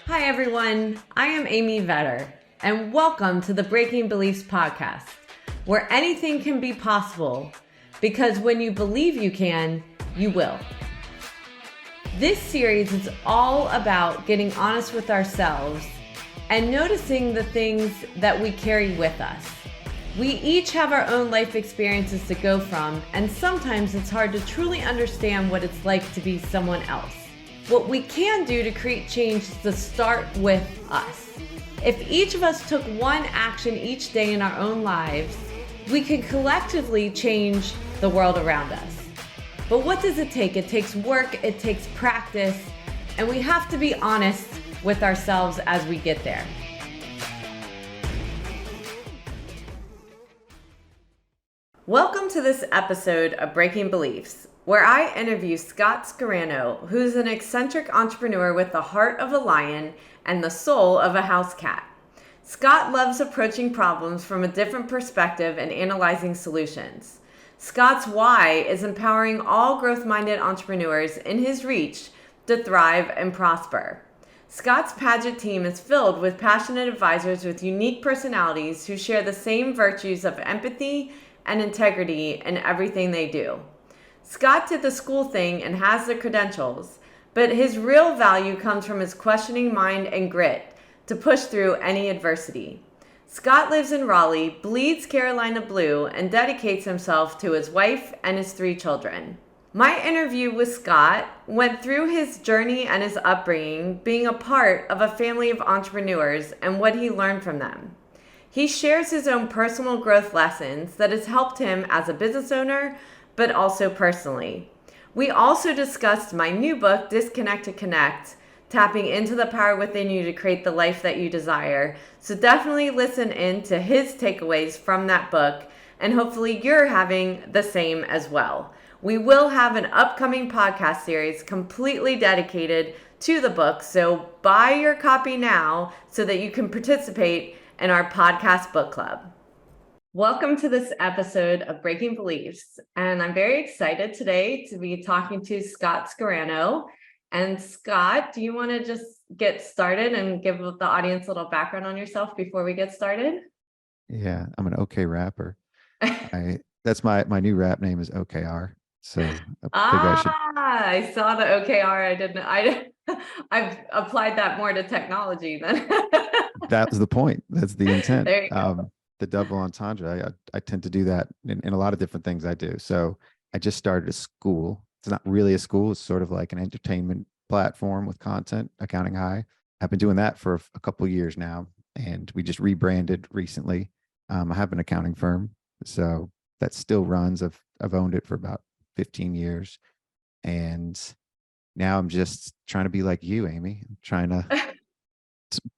Hi, everyone. I am Amy Vetter, and welcome to the Breaking Beliefs podcast, where anything can be possible because when you believe you can, you will. This series is all about getting honest with ourselves and noticing the things that we carry with us. We each have our own life experiences to go from, and sometimes it's hard to truly understand what it's like to be someone else. What we can do to create change is to start with us. If each of us took one action each day in our own lives, we could collectively change the world around us. But what does it take? It takes work, it takes practice, and we have to be honest with ourselves as we get there. Welcome to this episode of Breaking Beliefs, where I interview Scott Scarano, who's an eccentric entrepreneur with the heart of a lion and the soul of a house cat. Scott loves approaching problems from a different perspective and analyzing solutions. Scott's why is empowering all growth-minded entrepreneurs in his reach to thrive and prosper. Scott's Paget team is filled with passionate advisors with unique personalities who share the same virtues of empathy and integrity in everything they do. Scott did the school thing and has the credentials, but his real value comes from his questioning mind and grit to push through any adversity. Scott lives in Raleigh, bleeds Carolina blue, and dedicates himself to his wife and his 3 children. My interview with Scott went through his journey and his upbringing, being a part of a family of entrepreneurs and what he learned from them. He shares his own personal growth lessons that has helped him as a business owner, but also personally. We also discussed my new book, Disconnect to Connect, tapping into the power within you to create the life that you desire. So definitely listen in to his takeaways from that book, and hopefully you're having the same as well. We will have an upcoming podcast series completely dedicated to the book, so buy your copy now so that you can participate in our podcast book club. Welcome to this episode of Breaking Beliefs, and I'm very excited today to be talking to Scott Scarano. And Scott, do you want to just get started and give the audience a little background on yourself before we get started? Yeah, I'm an OK rapper. That's my new rap name is OKR. So I figure I should. I saw the OKR. I've applied that more to technology than. That was the point. That's the intent. There you go. The double entendre. I tend to do that in a lot of different things I do. So I just started a school. It's not really a school. It's sort of like an entertainment platform with content, Accounting High. I've been doing that for a couple of years now, and we just rebranded recently. I have an accounting firm, so that still runs. I've owned it for about 15 years, and now I'm just trying to be like you, Amy. I'm trying to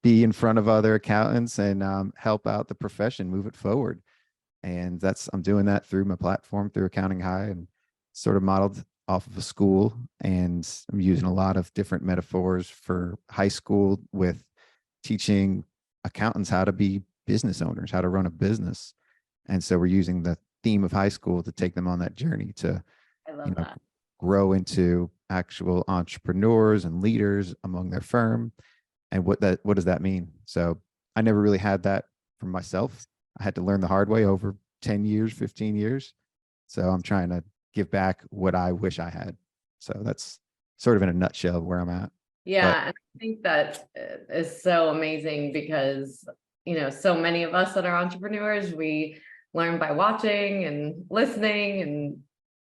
be in front of other accountants and help out the profession, move it forward. And I'm doing that through my platform, through Accounting High, and sort of modeled off of a school. And I'm using a lot of different metaphors for high school with teaching accountants how to be business owners, how to run a business. And so we're using the theme of high school to take them on that journey to, I love that. grow into actual entrepreneurs and leaders among their firm. And what does that mean? So I never really had that for myself. I had to learn the hard way over 10 years, 15 years. So I'm trying to give back what I wish I had. So that's sort of in a nutshell where I'm at. Yeah, and I think that is so amazing because, so many of us that are entrepreneurs, we learn by watching and listening and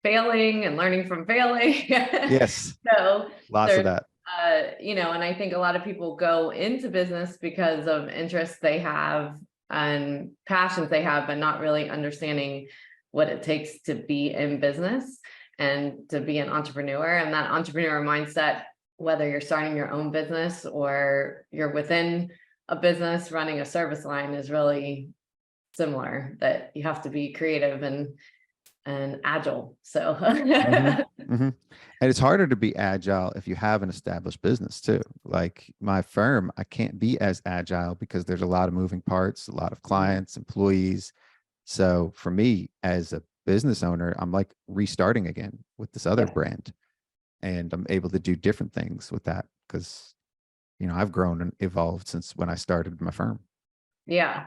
failing and learning from failing. Yes. So Lots of that. and I think a lot of people go into business because of interests they have and passions they have, but not really understanding what it takes to be in business and to be an entrepreneur. And that entrepreneur mindset, whether you're starting your own business or you're within a business running a service line, is really similar, that you have to be creative and agile. So Mm-hmm. And it's harder to be agile if you have an established business too. Like my firm, I can't be as agile because there's a lot of moving parts, a lot of clients, employees. So for me as a business owner, I'm like restarting again with this other brand, and I'm able to do different things with that because I've grown and evolved since when I started my firm. Yeah.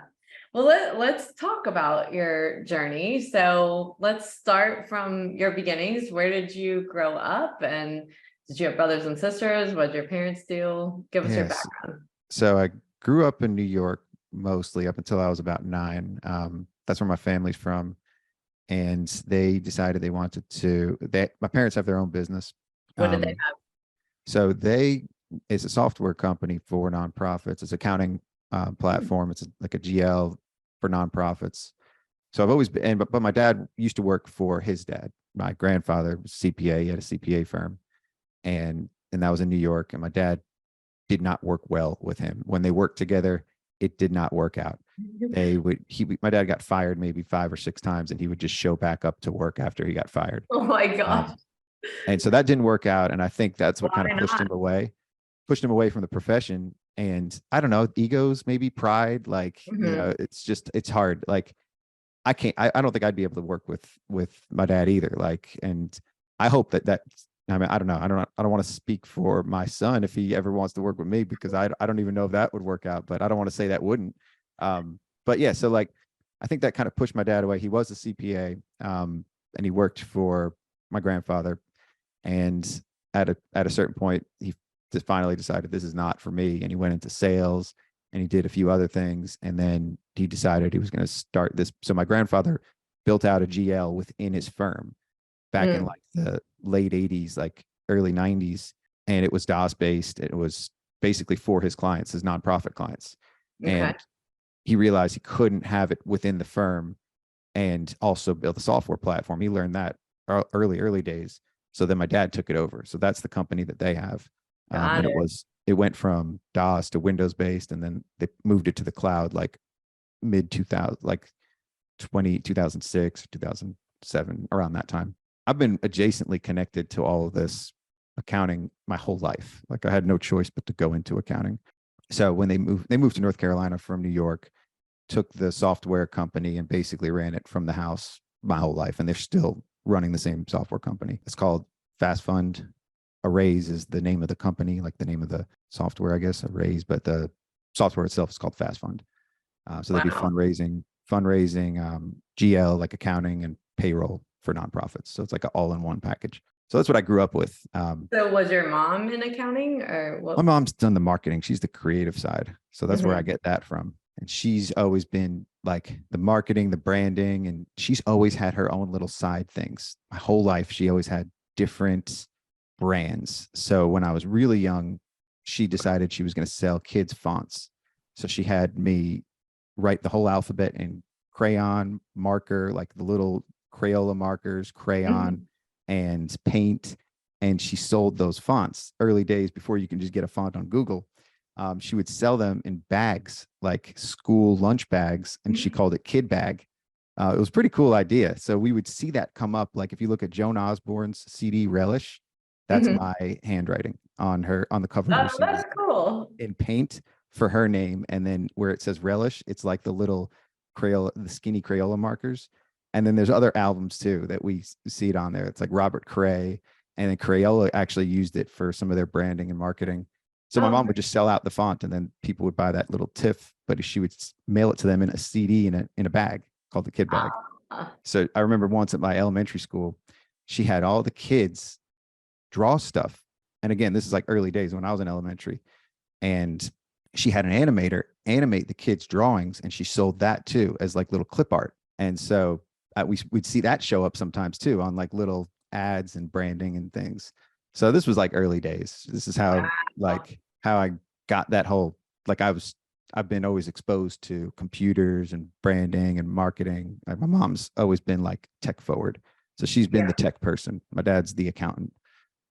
Well, let's talk about your journey. So let's start from your beginnings. Where did you grow up? And did you have brothers and sisters? What did your parents do? Give us your Yes. background. So I grew up in New York mostly up until I was about 9. That's where my family's from. And they decided they wanted to, my parents have their own business. What did they Um, so they, it's a software company for nonprofits. It's accounting have? platform. It's like a GL for nonprofits. So I've always been, but my dad used to work for his dad. My grandfather was CPA, he had a CPA firm, and that was in New York. And my dad did not work well with him. When they worked together, it did not work out. My dad got fired maybe 5 or 6 times, and he would just show back up to work after he got fired. Oh my gosh. Um, and so that didn't work out. And I think that's what kind Why of pushed not? him away from the profession. And I don't know, egos, maybe pride, like, Mhm. it's hard. Like I don't think I'd be able to work with my dad either. Like, and I hope that I mean, I don't know. I don't want to speak for my son if he ever wants to work with me, because I don't even know if that would work out, but I don't want to say that wouldn't. But yeah, so like, I think that kind of pushed my dad away. He was a CPA, and he worked for my grandfather. And at a certain point, he just finally decided this is not for me. And he went into sales, and he did a few other things. And then he decided he was going to start this. So my grandfather built out a GL within his firm back in Mm, like the late 80s, like early 90s. And it was DOS based. It was basically for his clients, his nonprofit clients. okay. And he realized he couldn't have it within the firm and also build a software platform. He learned that early days. So then my dad took it over. So that's the company that they have. Got And it. it went from DOS to Windows based, and then they moved it to the cloud like mid 2000, like 2006, 2007, around that time. I've been adjacently connected to all of this accounting my whole life. Like, I had no choice but to go into accounting. So when they moved to North Carolina from New York, took the software company and basically ran it from the house my whole life. And they're still running the same software company. It's called Fast Fund. Arrays is the name of the company, like the name of the software, I guess, Arrays, but the software itself is called Fast Fund. So they do Wow. GL, like accounting and payroll for nonprofits. So it's like an all-in-one package. So that's what I grew up with. So was your mom in accounting or My what? mom's done the marketing. She's the creative side. So that's where I Mhm. get that from. And she's always been like the marketing, the branding, and she's always had her own little side things. My whole life, she always had different brands. So when I was really young, she decided she was going to sell kids fonts. So she had me write the whole alphabet in crayon, marker, like the little Crayola markers, crayon, Mhm. and paint. And she sold those fonts early days before you can just get a font on Google. She would sell them in bags, like school lunch bags, and she called it Kid Bag. It was a pretty cool idea. So we would see that come up. Like, if you look at Joan Osborne's CD Relish, that's Mhm. my handwriting on the cover of her Oh, CD that's cool. in paint for her name. And then where it says Relish, it's like the little Crayola, the skinny Crayola markers. And then there's other albums too that we see it on there. It's like Robert Cray, and then Crayola actually used it for some of their branding and marketing. So my Oh, mom would just sell out the font, and then people would buy that little tiff, but she would mail it to them in a CD in a bag called the kid bag. uh, So I remember once at my elementary school, she had all the kids draw stuff. And again, this is like early days when I was in elementary, and she had an animator animate the kids' drawings, and she sold that too as like little clip art. And so we'd see that show up sometimes too on like little ads and branding and things. So this was like early days. This is wow. how I got that whole, like, I've been always exposed to computers and branding and marketing. Like, my mom's always been like tech forward. So she's been Yeah, the tech person. My dad's the accountant.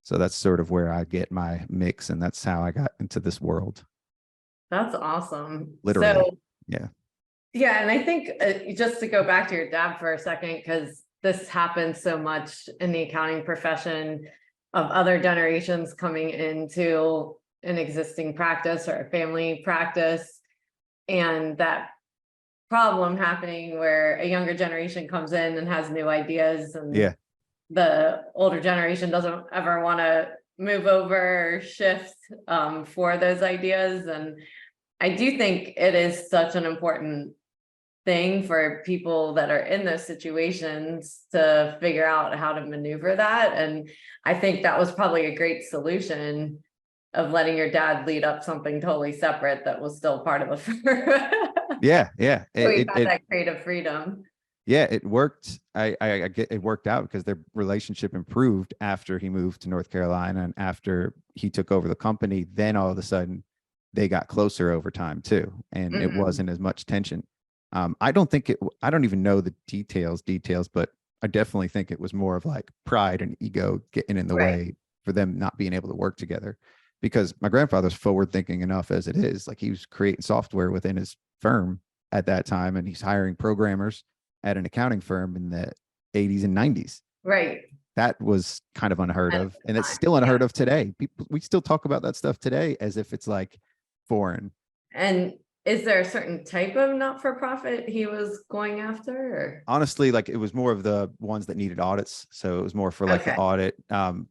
So that's sort of where I get my mix, and that's how I got into this world. that's awesome. Literally. So, Yeah. yeah, and I think just to go back to your dad for a second, because this happens so much in the accounting profession of other generations coming into an existing practice or a family practice, and that problem happening where a younger generation comes in and has new ideas and Yeah. the older generation doesn't ever want to move over, shift for those ideas. And I do think it is such an important thing for people that are in those situations to figure out how to maneuver that. And I think that was probably a great solution of letting your dad lead up something totally separate that was still part of the firm. Yeah, yeah. So we got that creative freedom. Yeah, it worked. I get it worked out because their relationship improved after he moved to North Carolina and after he took over the company. Then all of a sudden, they got closer over time too, and it Mhm. wasn't as much tension. I don't think it. I don't even know the details, but I definitely think it was more of like pride and ego getting in the Right. way for them not being able to work together. Because my grandfather's forward thinking enough as it is. Like he was creating software within his firm at that time, and he's hiring programmers at an accounting firm in the 80s and 90s. Right. That was kind of unheard At of. the And it's time. still Yeah. unheard of today. People, we still talk about that stuff today as if it's like foreign. And is there a certain type of not-for-profit he was going after? Honestly, like it was more of the ones that needed audits. So it was more for Or? like the Okay. audit.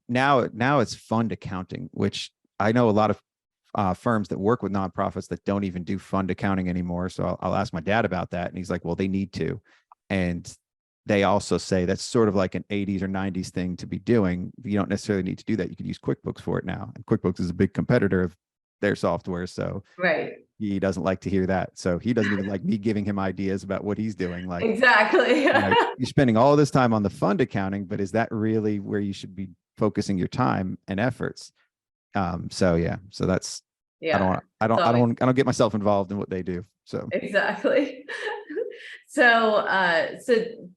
Now it's fund accounting, which I know a lot of firms that work with nonprofits that don't even do fund accounting anymore. So I'll ask my dad about that. And he's like, well, they need to. And they also say that's sort of like an 80s or 90s thing to be doing. You don't necessarily need to do that. You could use QuickBooks for it now. And QuickBooks is a big competitor of their software. So Right. he doesn't like to hear that. So he doesn't even like me giving him ideas about what he's doing. Like, Exactly. you know, you're spending all this time on the fund accounting, but is that really where you should be focusing your time and efforts? So yeah, so that's Yeah. I don't get myself involved in what they do. So Exactly. So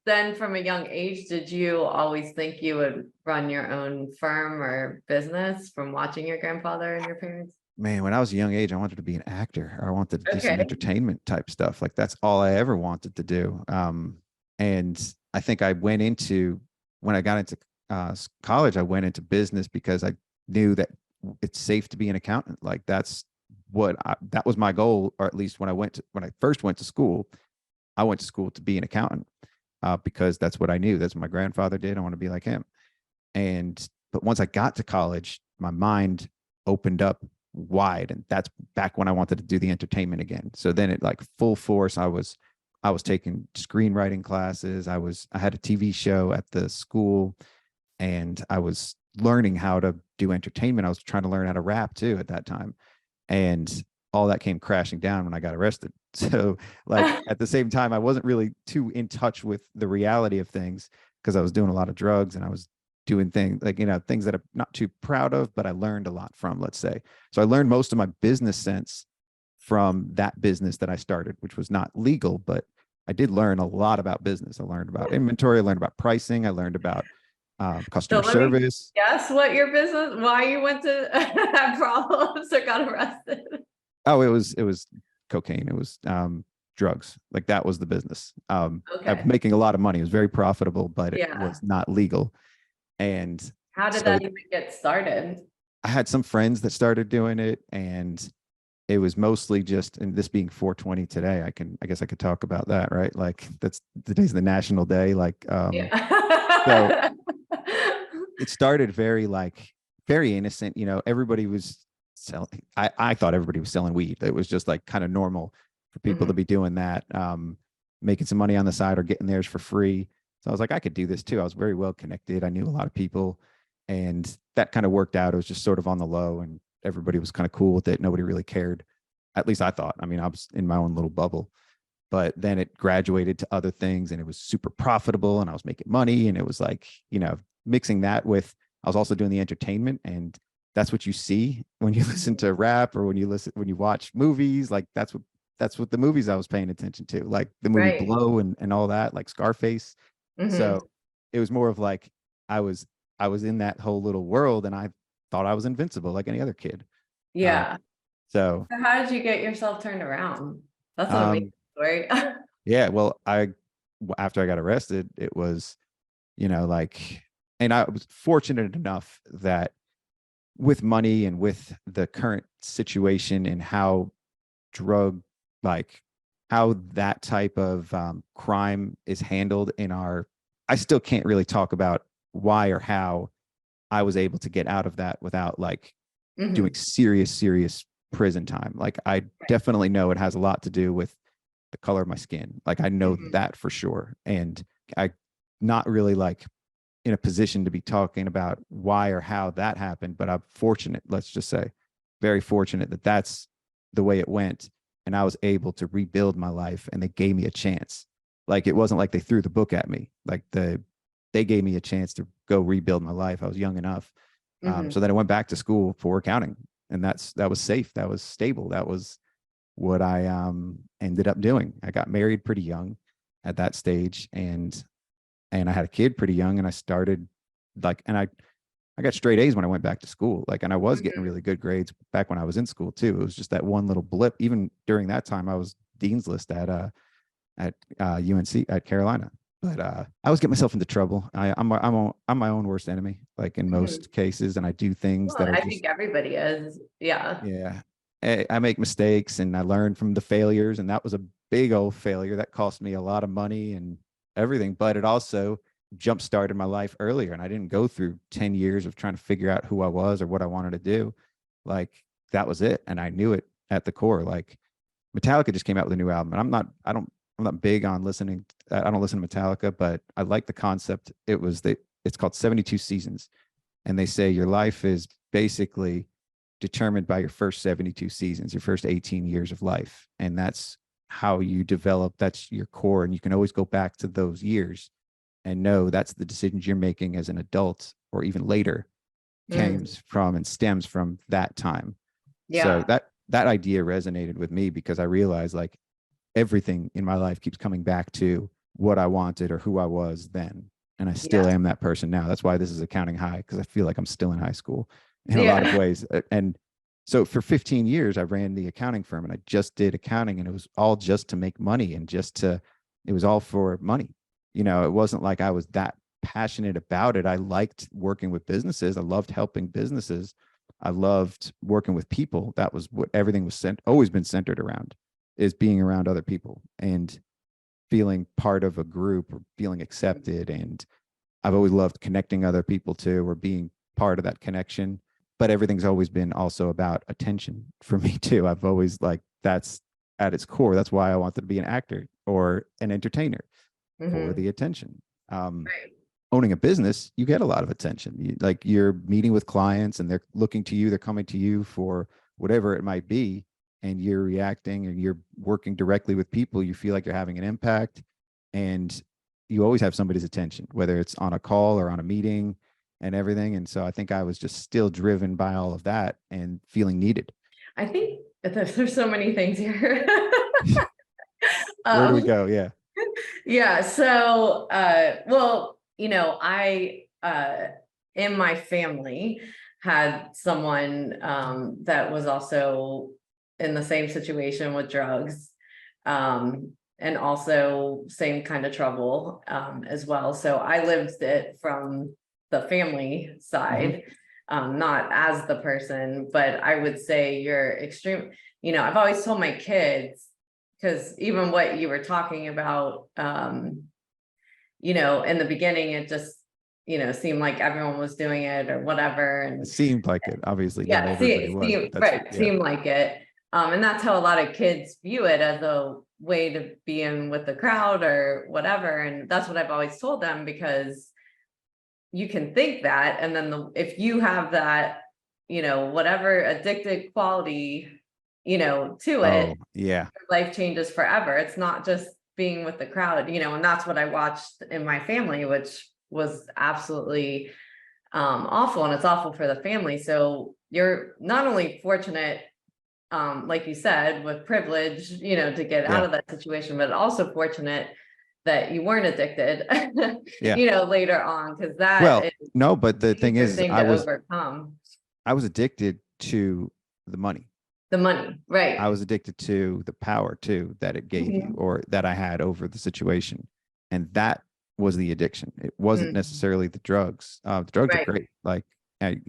then from a young age, did you always think you would run your own firm or business from watching your grandfather and your parents? man, when I was a young age, I wanted to be an actor. I wanted to do some Okay. entertainment type stuff. Like that's all I ever wanted to do. And I think I went into when I got into college, I went into business because I knew that it's safe to be an accountant. Like that was my goal, or at least when I first went to school, I went to school to be an accountant because that's what I knew. That's what my grandfather did. I want to be like him. But once I got to college, my mind opened up wide, and that's back when I wanted to do the entertainment again. So then it like full force. I was taking screenwriting classes. I had a TV show at the school, and I was learning how to do entertainment. I was trying to learn how to rap too at that time, and all that came crashing down when I got arrested. So like at the same time, I wasn't really too in touch with the reality of things because I was doing a lot of drugs and I was doing things like, things that I'm not too proud of, but I learned a lot from, let's say. So I learned most of my business sense from that business that I started, which was not legal, but I did learn a lot about business. I learned about inventory, I learned about pricing, I learned about So customer let me service. guess what your business, why you went to have problems or got arrested. Oh, it was cocaine. It was drugs. Like that was the business. I was Okay. making a lot of money. It was very profitable, but it Yeah. was not legal. And How did so that even get started? I had some friends that started doing it, and it was mostly just, and this being 420 today, I guess I could talk about that, right? Like that's today's the national day. Like, so Yeah. it started very innocent. Everybody was selling. I thought everybody was selling weed. It was just like kind of normal for people to Mhm. be doing that, making some money on the side or getting theirs for free. So I was like, I could do this too. I was very well connected. I knew a lot of people, and that kind of worked out. It was just sort of on the low, and everybody was kind of cool with it. Nobody really cared. At least I thought. I mean, I was in my own little bubble. But then it graduated to other things, and it was super profitable, and I was making money, and it was like, mixing that with, I was also doing the entertainment, and that's what you see when you listen to rap or when you watch movies. Like that's what the movies I was paying attention to, like the movie Right. Blow and all that, like Scarface. Hmm. So it was more of like I was I was in that whole little world, and I thought I was invincible like any other kid. Um, Yeah. so So how did you get yourself turned around? That's an amazing um, story. yeah, well, after I got arrested, it was, like, and I was fortunate enough that with money and with the current situation and how drug, like how that type of crime is handled I still can't really talk about why or how I was able to get out of that without like doing Mm-hmm. serious prison time. Like I definitely know it has a lot to do with the color of my skin. Like I know Mm-hmm. that for sure. And I not really like in a position to be talking about why or how that happened, but I'm fortunate, let's just say, very fortunate that that's the way it went. And I was able to rebuild my life and they gave me a chance. Like it wasn't like they threw the book at me. Like they gave me a chance to go rebuild my life. I was young enough. Mm-hmm. So then I went back to school for accounting and that was safe. That was stable. That was what I ended up doing. I got married pretty young at that stage and I had a kid pretty young and I started like and I got straight A's when I went back to school. Like and I was getting Mm-hmm. really good grades back when I was in school too. It was just that one little blip. Even during that time I was dean's list at UNC at Carolina. But I always get myself into trouble. I'm my own worst enemy, like in Mm-hmm. most cases, and I do things Well, that are I just think everybody is. Yeah. yeah. I make mistakes and I learn from the failures, and that was a big old failure that cost me a lot of money and everything. But it also jump started my life earlier, and I didn't go through 10 years of trying to figure out who I was or what I wanted to do. Like that was it, and I knew it at the core. Like Metallica just came out with a new album, and I'm not big on listening. I don't listen to Metallica, but I like the concept. It's called 72 Seasons, and they say your life is basically determined by your first 72 seasons, your first 18 years of life, and that's how you develop. That's your core, and you can always go back to those years and know that's the decisions you're making as an adult or even later Mm. comes from and stems from that time. So Yeah. that idea resonated with me because I realized like everything in my life keeps coming back to what I wanted or who I was then. And I still Yeah. am that person now. That's why this is accounting high, because I feel like I'm still in high school in a lot of Yeah. ways. And so for 15 years, I ran the accounting firm and I just did accounting, and it was all just to make money and it was all for money. It wasn't like I was that passionate about it. I liked working with businesses. I loved helping businesses. I loved working with people. That was what everything was always been centered around, is being around other people and feeling part of a group or feeling accepted. And I've always loved connecting other people too, or being part of that connection. But everything's always been also about attention for me too. I've always like that's at its core. That's why I wanted to be an actor or an entertainer, for Mm-hmm. the attention. Um, Right. owning a business, you get a lot of attention. Like you're meeting with clients and they're looking to you, they're coming to you for whatever it might be, and you're reacting and you're working directly with people. You feel like you're having an impact, and you always have somebody's attention, whether it's on a call or on a meeting and everything. And so I think I was just still driven by all of that and feeling needed. I think that there's so many things here. Where do we um, go? Yeah. yeah. So, well, I, in my family had someone, that was also in the same situation with drugs, and also same kind of trouble, as well. So I lived it from the family Mm-hmm. side, not as the person, but I would say you're extreme. I've always told my kids, because even what you were talking about, in the beginning, it just, seemed like everyone was doing it or whatever. It And seemed like it. Obviously, not yeah, everybody was, but that's right, yeah. seemed like it. And that's how a lot of kids view it, as a way to be in with the crowd or whatever. And that's what I've always told them, because you can think that, and then if you have that, whatever addicted quality, to it, Oh, yeah. life changes forever. It's not just being with the crowd, and that's what I watched in my family, which was absolutely, awful, and it's awful for the family. So you're not only fortunate, like you said, with privilege, to get out Yeah. of that situation, but also fortunate that you weren't addicted, Yeah. later on, because that Well, is no, but the an thing easier is, thing to overcome. I was addicted to the money. The money, I right? was addicted to the power too that it gave you, Mhm. or that I had over the situation, and that was the addiction. It wasn't Mhm. necessarily the drugs. The drugs are Right. great. Like, I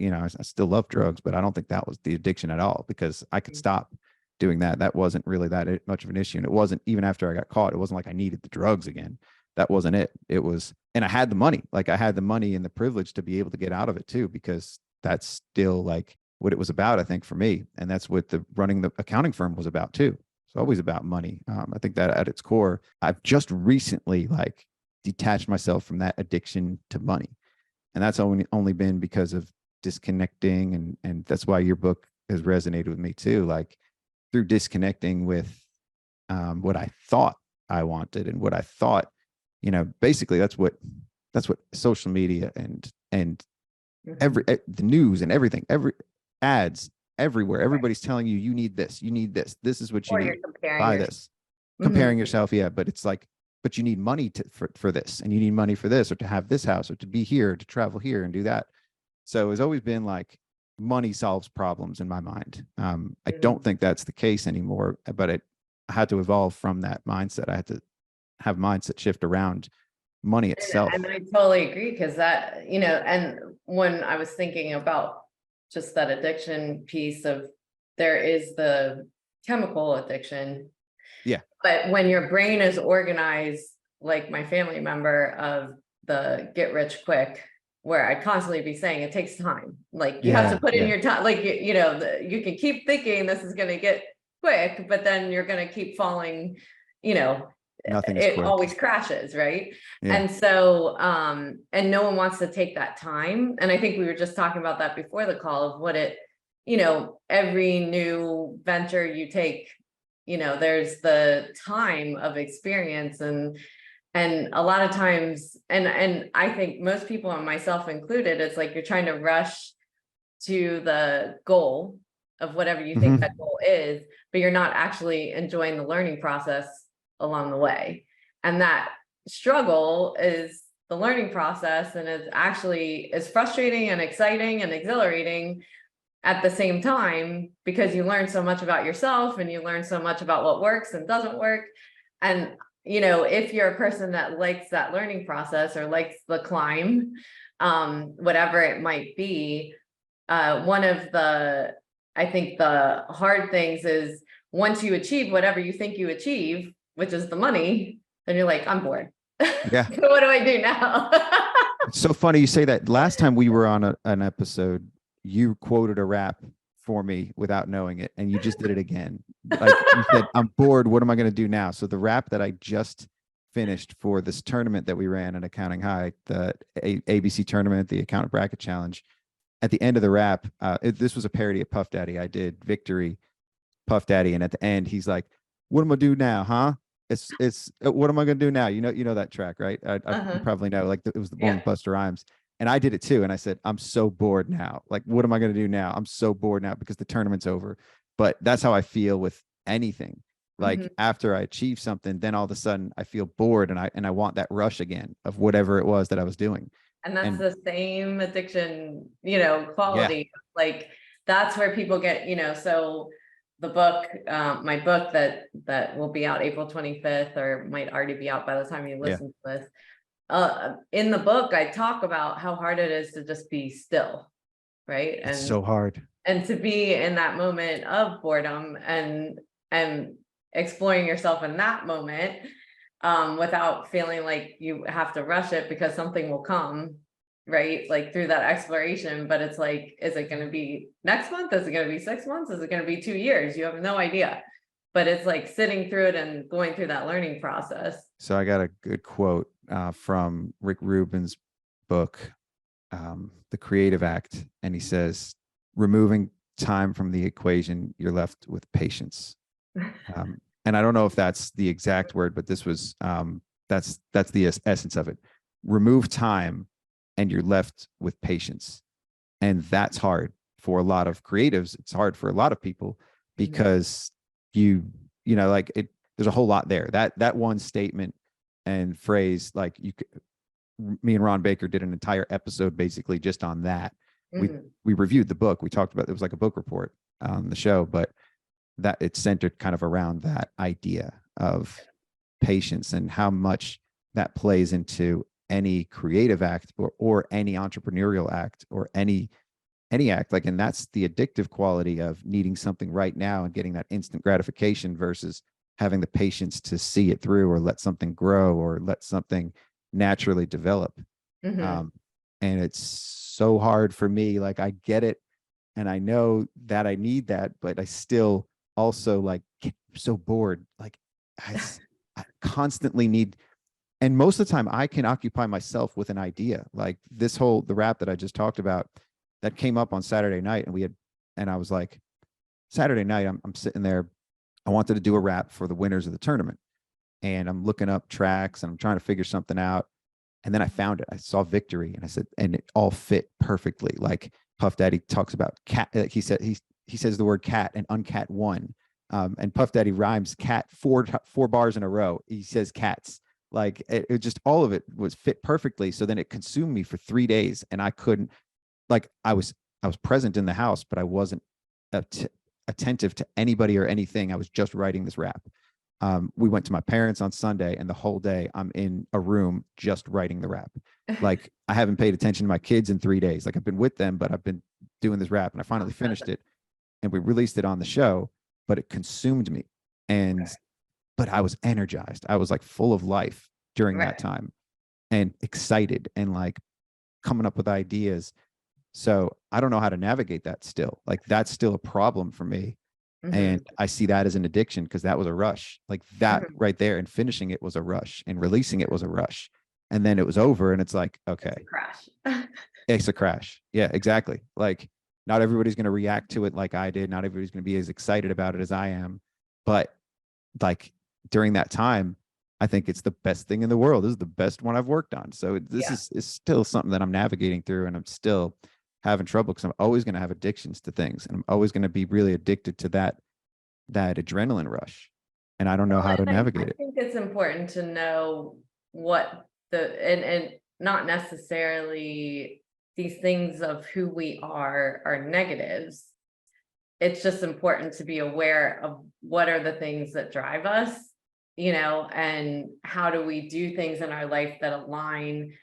still love drugs, but I don't think that was the addiction at all, because I could stop doing that. That wasn't really that much of an issue, and it wasn't even after I got caught. It wasn't like I needed the drugs again. that wasn't it. It was, and I had the money, like I had the money and the privilege to be able to get out of it too, because that's still like what it was about, I think, for me. And that's what the running the accounting firm was about too. It's always about money. I think that at its core, I've just recently like detached myself from that addiction to money. And that's only been because of disconnecting. And that's why your book has resonated with me too. Like through disconnecting with what I thought I wanted and what I thought, basically that's what social media and the news and everything, every ads everywhere, everybody's telling you, you need this, this is what you Or you're need, comparing buy yourself. this, comparing yourself. Yeah. But it's like, but you need money for this, and you need money for this, or to have this house, or to be here, to travel here and do that. So it's always been like money solves problems in my mind. I don't think that's the case anymore, but I had to evolve from that mindset. I had to have mindset shift around money itself. And I totally agree, because that, and when I was thinking about just that addiction piece of, there is the chemical addiction. Yeah. But when your brain is organized, like my family member of the get rich quick, where I'd constantly be saying it takes time. Like you have to put in your time, like, you can keep thinking this is going to get quick, but then you're going to keep falling, Nothing's it quick. always crashes, right? Yeah. And so and no one wants to take that time. And I think we were just talking about that before the call of what it, every new venture you take, there's the time of experience, and a lot of times, and I think most people, and myself included, it's like you're trying to rush to the goal of whatever you think that goal is, but you're not actually enjoying the learning process along the way. And that struggle is the learning process, and it's actually is frustrating and exciting and exhilarating at the same time, because you learn so much about yourself, and you learn so much about what works and doesn't work. And if you're a person that likes that learning process, or likes the climb, whatever it might be, one of the, I think the hard things is, once you achieve whatever you think you achieve, which is the money, then you're like, I'm bored. Yeah. What do I do now? It's so funny you say that. Last time we were on an episode, you quoted a rap for me without knowing it, and you just did it again. Like you said, I'm bored. What am I going to do now? So the rap that I just finished for this tournament that we ran at Accounting High, the ABC tournament, the Accountant Bracket Challenge, at the end of the rap, this was a parody of Puff Daddy. I did Victory, Puff Daddy, and at the end, he's like, "What am I gonna do now, huh? It's what am I gonna do now? You know that track, right? You probably know. Like it was the one with Busta Rhymes, and I did it too. And I said, I'm so bored now. Like, what am I gonna do now? I'm so bored now because the tournament's over. But that's how I feel with anything. Like after I achieve something, then all of a sudden I feel bored, and I want that rush again of whatever it was that I was doing. And that's the same addiction, quality. Yeah. Like that's where people get, so the book, my book that will be out April 25th, or might already be out by the time you listen to this. In the book, I talk about how hard it is to just be still, right? It's so hard. And to be in that moment of boredom and exploring yourself in that moment, without feeling like you have to rush it because something will come, right? Like through that exploration. But it's like, is it going to be next month? Is it going to be 6 months? Is it going to be 2 years? You have no idea. But it's like sitting through it and going through that learning process. So I got a good quote from Rick Rubin's book, The Creative Act. And he says, removing time from the equation, you're left with patience. And I don't know if that's the exact word, but this was, that's the essence of it. Remove time and you're left with patience. And that's hard for a lot of creatives. It's hard for a lot of people because there's a whole lot there. That one statement and phrase, like me and Ron Baker did an entire episode basically just on that. We reviewed the book. We talked about, it was like a book report on the show, but that it's centered kind of around that idea of patience and how much that plays into any creative act or any entrepreneurial act or any act. Like, and that's the addictive quality of needing something right now and getting that instant gratification versus having the patience to see it through or let something grow or let something naturally develop. Mm-hmm. And it's so hard for me. Like I get it and I know that I need that, but I still also like get so bored. Like I, I constantly need, and most of the time I can occupy myself with an idea. Like the rap that I just talked about that came up on Saturday night, and I was like, Saturday night, I'm sitting there. I wanted to do a rap for the winners of the tournament, and I'm looking up tracks and I'm trying to figure something out. And then I found it. I saw Victory, and I said, and it all fit perfectly. Like Puff Daddy talks about cat. Like he said, he says the word cat and uncat one. And Puff Daddy rhymes cat four bars in a row. He says cats. Like it just all of it was fit perfectly. So then it consumed me for 3 days, and I couldn't. Like I was present in the house, but I wasn't attentive to anybody or anything. I was just writing this rap. We went to my parents on Sunday, and the whole day I'm in a room just writing the rap. Like I haven't paid attention to my kids in 3 days. Like I've been with them, but I've been doing this rap, and I finally finished it, and we released it on the show. But it consumed me, and but I was energized. I was like full of life during that Right. time, and excited, and like coming up with ideas. So I don't know how to navigate that still. Like that's still a problem for me. And Mm-hmm. I see that as an addiction because that was a rush. Like that Mm-hmm. right there, and finishing it was a rush, and releasing it was a rush. And then it was over, and it's like, It's a okay, crash. it's a crash. Yeah, exactly. Like not everybody's going to react to it like I did. Not everybody's going to be as excited about it as I am. But like during that time, I think it's the best thing in the world. This is the best one I've worked on. So this Yeah. is still something that I'm navigating through, and I'm still having trouble because I'm always going to have addictions to things, and I'm always going to be really addicted to that adrenaline rush, and I don't know Well, how to and I navigate it. think it's important to know what and not necessarily these things of who we are negatives. It's just important to be aware of what are the things that drive us, and how do we do things in our life that align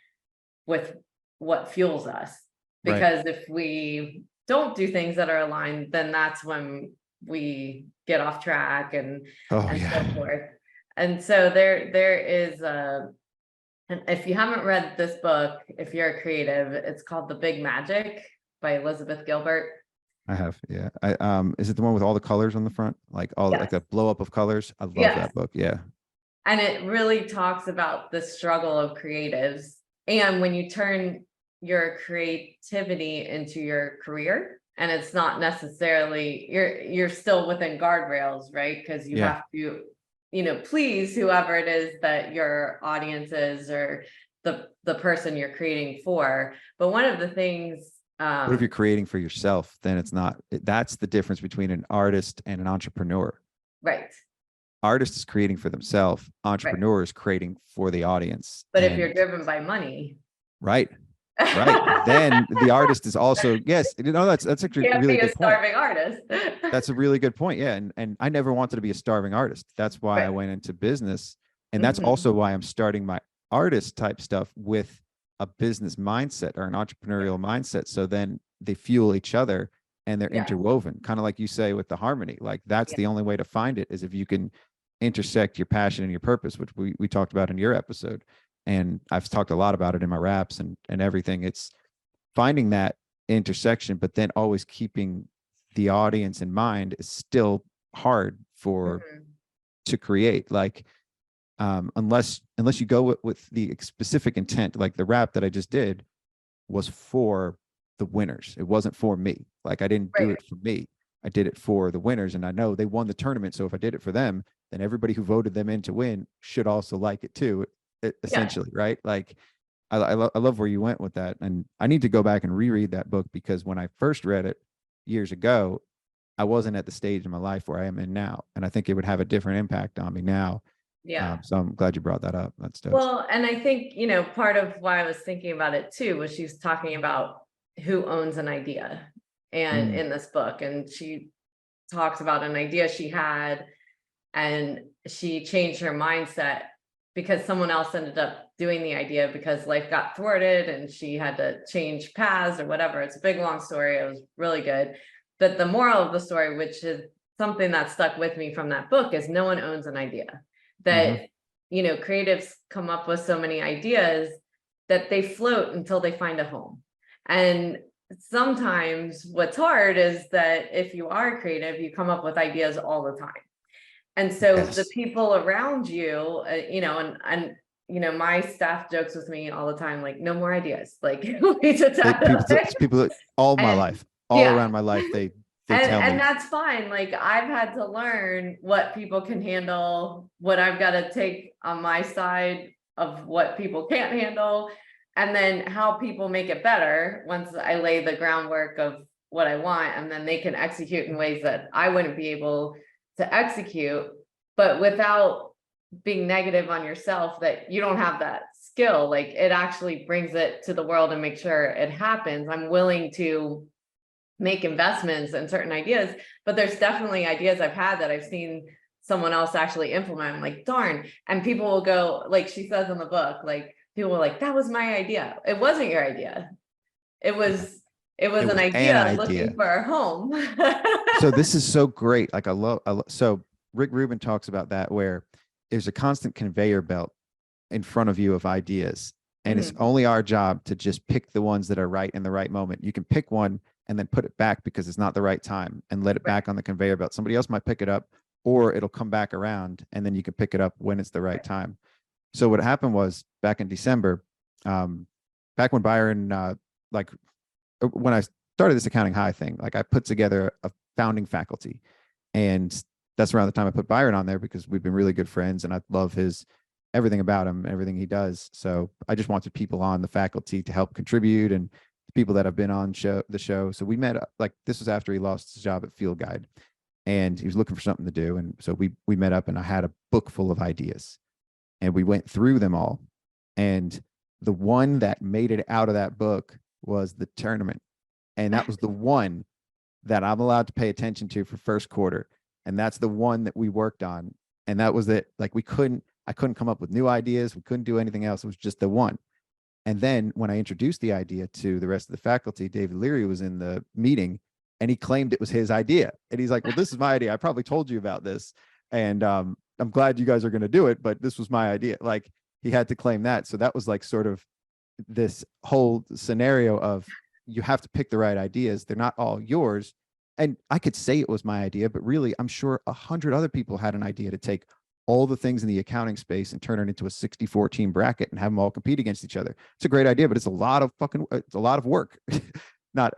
with what fuels us. Right. Because if we don't do things that are aligned, then that's when we get off track Oh and so yeah. forth. And so there is and if you haven't read this book, if you're a creative, it's called The Big Magic by Elizabeth Gilbert. I have. Yeah. I is it the one with all the colors on the front? Like all like Yes. a blow up of colors? I love Yes. that book. Yeah. And it really talks about the struggle of creatives. And when you turn your creativity into your career, and it's not necessarily you're still within guardrails, right? Because you Yeah. have to, please whoever it is that your audience is, or the person you're creating for. But one of the things, What if you're creating for yourself? Then it's not. That's the difference between an artist and an entrepreneur. right, Artist is creating for themselves. right. Entrepreneur is creating for the audience. But if And you're driven by money, right, right. Then the artist is also yes. That's actually a can't really be a good point. starving artist. That's a really good point. Yeah. And I never wanted to be a starving artist. That's why I Right. went into business. And that's Hmm. also why I'm starting my artist type stuff with a business mindset or an entrepreneurial mindset. So then they fuel each other and they're Yeah. interwoven, kind of like you say with the harmony. Like that's Yeah. the only way to find it is if you can intersect your passion and your purpose, which we talked about in your episode. And I've talked a lot about it in my raps and everything. It's finding that intersection, but then always keeping the audience in mind is still hard for Mhm. to create. Like unless you go with the specific intent, like the rap that I just did was for the winners. It wasn't for me. Like I didn't do Right. it for me. I did it for the winners, and I know they won the tournament. So if I did it for them, then everybody who voted them in to win should also like it too. Yeah. Essentially, right? Like I love where you went with that, and I need to go back and reread that book because when I first read it years ago, I wasn't at the stage in my life where I am in now, and I think it would have a different impact on me now. Yeah. So I'm glad you brought that up. That's dope. Well, and I think, part of why I was thinking about it too was she was talking about who owns an idea and Mm, in this book. And she talks about an idea she had, and she changed her mindset because someone else ended up doing the idea because life got thwarted and she had to change paths or whatever. It's a big long story. It was really good. But the moral of the story, which is something that stuck with me from that book is no one owns an idea. Hmm. That, creatives come up with so many ideas that they float until they find a home. And sometimes what's hard is that if you are creative, you come up with ideas all the time. And so the Yes. people around you, my staff jokes with me all the time, like, no more ideas. Like, we just They, have people, to, people that all my and life, all yeah, around my life, they and tell me that's fine. Like, I've had to learn what people can handle, what I've got to take on my side of what people can't handle, and then how people make it better once I lay the groundwork of what I want, and then they can execute in ways that I wouldn't be able to execute, but without being negative on yourself that you don't have that skill. Like, it actually brings it to the world and make sure it happens. I'm willing to make investments in certain ideas, but there's definitely ideas I've had that I've seen someone else actually implement. I'm like, darn. And people will go, like she says in the book, like, people were like, that was my idea. It wasn't your idea. It yeah, was it was it an was an idea looking idea. for a home. So this is so great. Like so Rick Rubin talks about that, where there's a constant conveyor belt in front of you of ideas. And it's Mhm. only our job to just pick the ones that are right in the right moment. You can pick one and then put it back because it's not the right time and let it Right. back on the conveyor belt. Somebody else might pick it up, or it'll come back around and then you can pick it up when it's the right time. So what happened was back in December, back when Byron, like when I started this accounting high thing, like I put together a founding faculty, and that's around the time I put Byron on there because we've been really good friends and I love his everything about him, everything he does. So I just wanted people on the faculty to help contribute, and people that have been on the show. So we met, like, this was after he lost his job at Field Guide and he was looking for something to do. And so we met up and I had a book full of ideas and we went through them all. And the one that made it out of that book was the tournament. And that was the one that I'm allowed to pay attention to for first quarter. And that's the one that we worked on. And that was it. Like I couldn't come up with new ideas. We couldn't do anything else. It was just the one. And then when I introduced the idea to the rest of the faculty, David Leary was in the meeting and he claimed it was his idea. And he's like, well, this is my idea. I probably told you about this. And I'm glad you guys are going to do it, but this was my idea. Like, he had to claim that. So that was like sort of this whole scenario of you have to pick the right ideas. They're not all yours. And I could say it was my idea, but really, I'm sure 100 other people had an idea to take all the things in the accounting space and turn it into a 64 team bracket and have them all compete against each other. It's a great idea, but it's a lot of work. Not,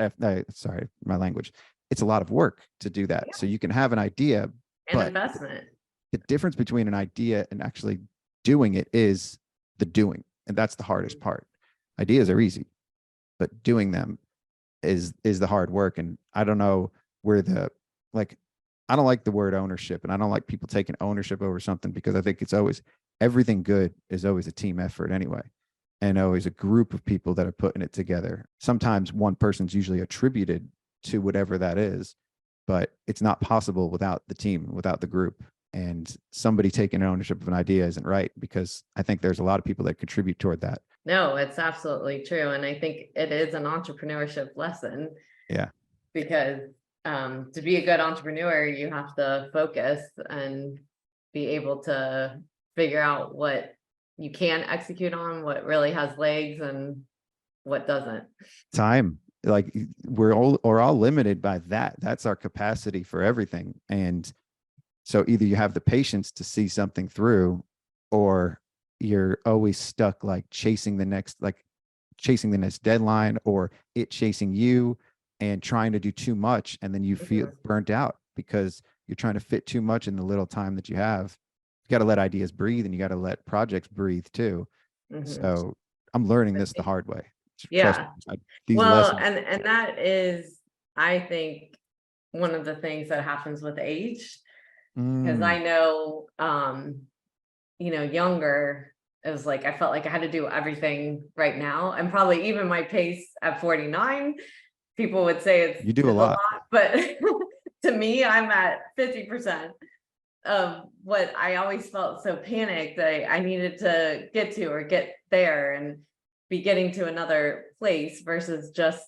sorry, my language. It's a lot of work to do that. Yeah. So you can have an idea, An but investment. the difference between an idea and actually doing it is the doing. And that's the hardest part. Ideas are easy, but doing them is the hard work. And I don't know where like, I don't like the word ownership, and I don't like people taking ownership over something, because I think it's always, everything good is always a team effort anyway, and always a group of people that are putting it together. Sometimes one person's usually attributed to whatever that is, but it's not possible without the team, without the group. And somebody taking ownership of an idea isn't right, because I think there's a lot of people that contribute toward that. No, it's absolutely true. And I think it is an entrepreneurship lesson, Yeah. because to be a good entrepreneur, you have to focus and be able to figure out what you can execute on, what really has legs and what doesn't. Time, like, we're all limited by that. That's our capacity for everything. And so either you have the patience to see something through, or you're always stuck, like chasing the next deadline, or it chasing you, and trying to do too much. And then you feel Mhm. burnt out because you're trying to fit too much in the little time that you have. You got to let ideas breathe, and you got to let projects breathe too. Mhm. So I'm learning this the hard way. Trust Yeah. me, these Well, lessons. and that is, I think, one of the things that happens with age, because Mm, I know, younger, it was like I felt like I had to do everything right now. And probably even my pace at 49, people would say it's you do a it's a lot. lot, but to me, I'm at 50% of what I always felt so panicked that I needed to get to or get there and be getting to another place versus just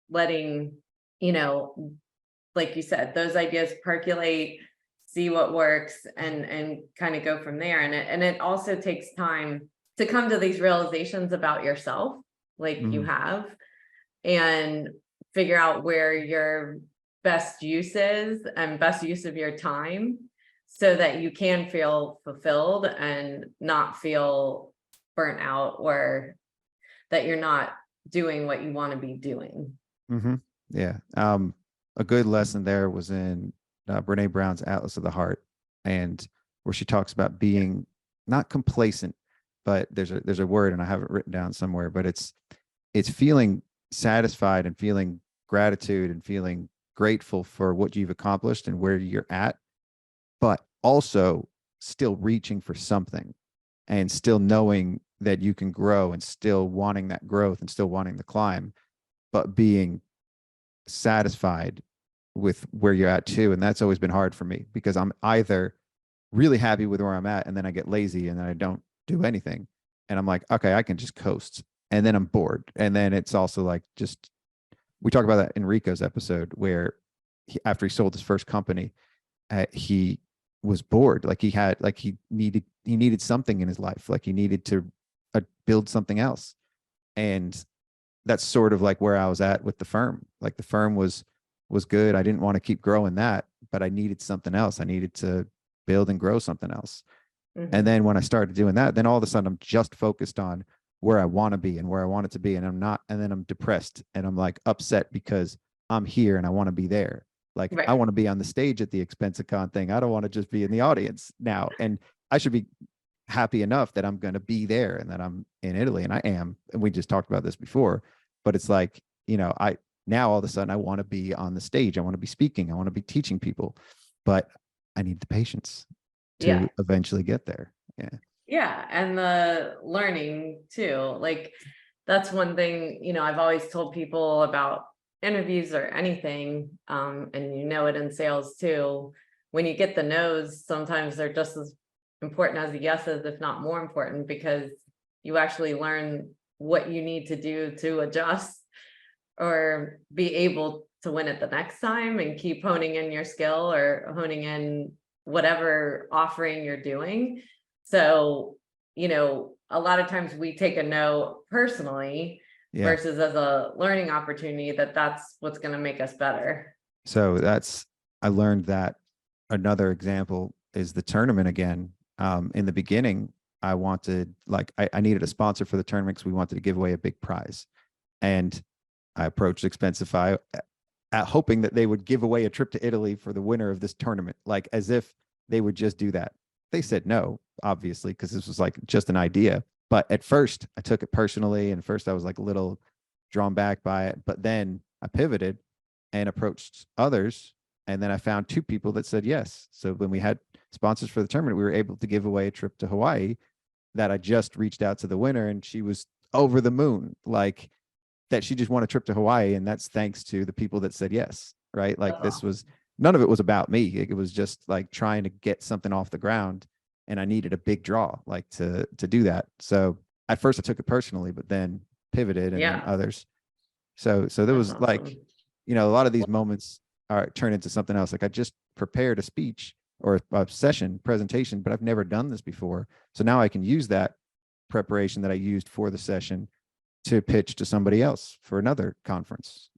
letting, you know, like you said, those ideas percolate, see what works, and kind of go from there. And it also takes time to come to these realizations about yourself, like you Mhm. have, and figure out where your best use is and best use of your time, so that you can feel fulfilled and not feel burnt out, or that you're not doing what you want to be doing. Mhm. Yeah. A good lesson there was in Brene Brown's Atlas of the Heart, and where she talks about being not complacent, but there's a word, and I have it written down somewhere, but it's feeling satisfied and feeling gratitude and feeling grateful for what you've accomplished and where you're at, but also still reaching for something and still knowing that you can grow and still wanting that growth and still wanting the climb, but being satisfied with where you're at too. And that's always been hard for me, because I'm either really happy with where I'm at and then I get lazy and then I don't do anything. And I'm like, okay, I can just coast. And then I'm bored. And then it's also like, just, we talk about that in Rico's episode where after he sold his first company, he was bored. Like he needed something in his life. Like he needed to build something else. And that's sort of like where I was at with the firm. Like the firm was good. I didn't want to keep growing that, but I needed something else. I needed to build and grow something else. And Mhm. then when I started doing that, then all of a sudden I'm just focused on where I want to be and where I want it to be. And I'm not, and then I'm depressed and I'm like upset because I'm here and I want to be there. Like I Right. want to be on the stage at the ExpensiCon thing. I don't want to just be in the audience now. And I should be happy enough that I'm going to be there and that I'm in Italy, and I am. And we just talked about this before, but it's like, I now all of a sudden I want to be on the stage. I want to be speaking. I want to be teaching people, but I need the patience Yeah. to eventually get there. Yeah. Yeah. And the learning too. Like that's one thing, I've always told people about interviews or anything. And it in sales too. When you get the no's, sometimes they're just as important as the yeses, if not more important, because you actually learn what you need to do to adjust or be able to win it the next time, and keep honing in your skill or honing in whatever offering you're doing. So, a lot of times we take a no personally Yeah. versus as a learning opportunity, that's what's going to make us better. So I learned that another example is the tournament again. In the beginning, I wanted, like, I needed a sponsor for the tournament because we wanted to give away a big prize. And I approached Expensify hoping that they would give away a trip to Italy for the winner of this tournament, like as if they would just do that. They said no, obviously, because this was like just an idea. But at first, I took it personally. And first, I was like a little drawn back by it. But then I pivoted and approached others. And then I found two people that said yes. So when we had sponsors for the tournament, we were able to give away a trip to Hawaii that I just reached out to the winner, and she was over the moon. Like, that she just won a trip to Hawaii, and that's thanks to the people that said yes, right? Like That's this was, awesome. none of it was about me. It was just like trying to get something off the ground, and I needed a big draw like to do that. So at first I took it personally, but then pivoted, and then Yeah, others. So there that's was like, awesome. a lot of these moments are turn into something else. Like I just prepared a speech or a session presentation, but I've never done this before. So now I can use that preparation that I used for the session to pitch to somebody else for another conference,